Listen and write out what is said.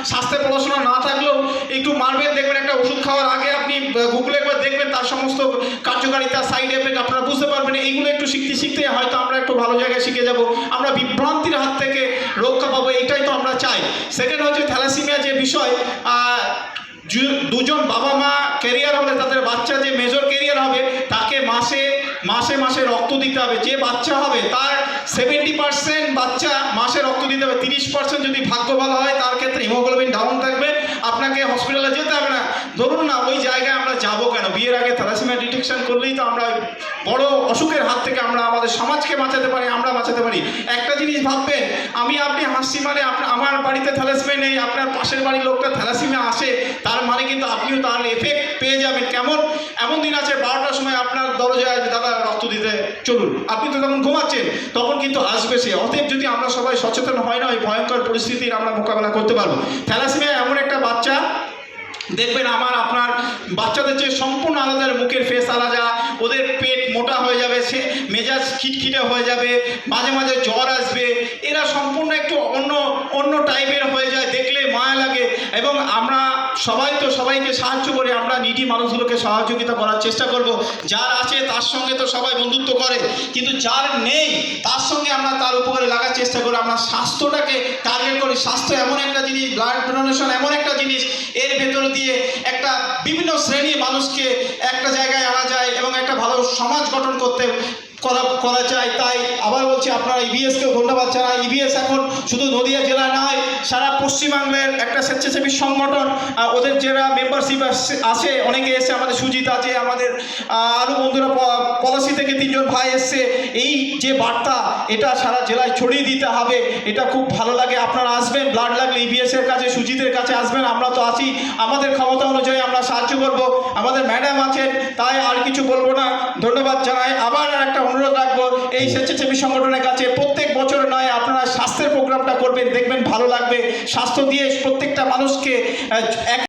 স্বাস্থ্যের পড়াশোনা না থাকলেও একটু মারবেন, দেখবেন একটা ওষুধ খাওয়ার আগে আপনি গুগলে একবার দেখবেন তার সমস্ত কার্যকারিতা, সাইড এফেক্ট আপনারা বুঝতে পারবেন। এইগুলো একটু শিখতে শিখতে হয়তো আমরা একটু ভালো জায়গায় শিখে যাব, আমরা বিভ্রান্তির হাত থেকে রক্ষা পাবো, এটাই তো আমরা চাই। সেকেন্ড হচ্ছে থ্যালাসেমিয়া যে বিষয়, দুজন বাবা মা ক্যারিয়ার হলে তাদের বাচ্চা যে মেজর ক্যারিয়ার হবে তাকে মাসে মাসে মাসে রক্ত দিতে হবে। যে বাচ্চা হবে তার 70% বাচ্চা মাসে রক্ত দিতে হবে। 30% যদি ভাগ্য ভালো হয় তার ক্ষেত্রে হিমোগ্লোবিন ডাউন থাকবে, আপনাকে হসপিটালে যেতে হবে না। ধরুন না, ওই জায়গায় আমরা যাবো কেন? বিয়ের আগে থ্যালাসেমিয়া ডিটেকশন করলেই তো আমরা বড় অসুখের হাত থেকে আমরা আমাদের সমাজকে বাঁচাতে পারি, আমরা বাঁচাতে পারি। একটা জিনিস ভাববেন, আপনি হাসছি মানে আমার বাড়িতে থ্যালাসেমিয়া নেই, আপনার পাশের বাড়ির লোকটা থ্যালাসেমিয়া আসে, তার মানে কিন্তু আপনিও তার এফেক্ট পেয়ে যাবেন। কেমন? এমন দিন আছে 12টার সময় আপনার দরজায় দাদা রক্ত দিতে চলুন, আপনি তো তখন ঘুমাচ্ছেন, তখন কিন্তু আসবে সে। অতএব যদি আমরা সবাই সচেতন হয় না, ওই ভয়ঙ্কর পরিস্থিতির আমরা মোকাবেলা করতে পারবো। থ্যালাসেমিয়া এমন একটা বাচ্চা, দেখবেন আপনার বাচ্চাদের যে সম্পূর্ণ আলাদা, মুখের ফেস আলাদা, ওদের পেট মোটা হয়ে যাবে, সে মেজাজ খিটখিটে হয়ে যাবে, মাঝে মাঝে জ্বর আসবে, এরা সম্পূর্ণ একটু অন্য টাইপের হয়ে যায়, দেখলে মায়া লাগে। এবং আমরা সবাই তো সবাইকে সাহায্য করে, আমরা নিডি মানুষগুলোকে সহযোগিতা করার চেষ্টা করব। যার আছে তার সঙ্গে তো সবাই বন্ধুত্ব করে, কিন্তু যার নেই তার সঙ্গে আমরা তার উপকারে লাগার চেষ্টা করি। আমরা স্বাস্থ্যটাকে টার্গেট করি। স্বাস্থ্য এমন একটা জিনিস, ব্লাড ডোনেশন এমন একটা জিনিস, এর ভেতরে দিয়ে একটা বিভিন্ন শ্রেণীর মানুষকে একটা জায়গায় আনা যায় এবং একটা ভালো সমাজ গঠন করা যায়। তাই আবার বলছি, আপনারা ইবিএসকেও ধন্যবাদ জানাই। ইবিএস এখন শুধু নদিয়া জেলা নয়, সারা পশ্চিমবাংলার একটা স্বেচ্ছাসেবী সংগঠন। ওদের যারা মেম্বারশিপ আছে, অনেকে এসে, আমাদের সুজিত আছে, আমাদের আরও বন্ধুরা, পলাশি থেকে 3জন ভাই এসছে। এই যে বার্তা, এটা সারা জেলায় ছড়িয়ে দিতে হবে, এটা খুব ভালো লাগে। আপনারা আসবেন, ব্লাড লাগলে ইবিএসের কাছে, সুজিতের কাছে আসবেন, আমরা তো আছি, আমাদের ক্ষমতা অনুযায়ী আমরা সাহায্য করব। আমাদের ম্যাডাম আছেন, তাই আর কিছু বলবো না, ধন্যবাদ জানাই। আবার একটা অনুরোধ রাখবো এই স্বেচ্ছাসেবী সংগঠনের কাছে, প্রত্যেক বছর নয় আপনারা স্বাস্থ্যের প্রোগ্রামটা করবেন, দেখবেন ভালো লাগবে। স্বাস্থ্য দিয়ে প্রত্যেকটা মানুষকে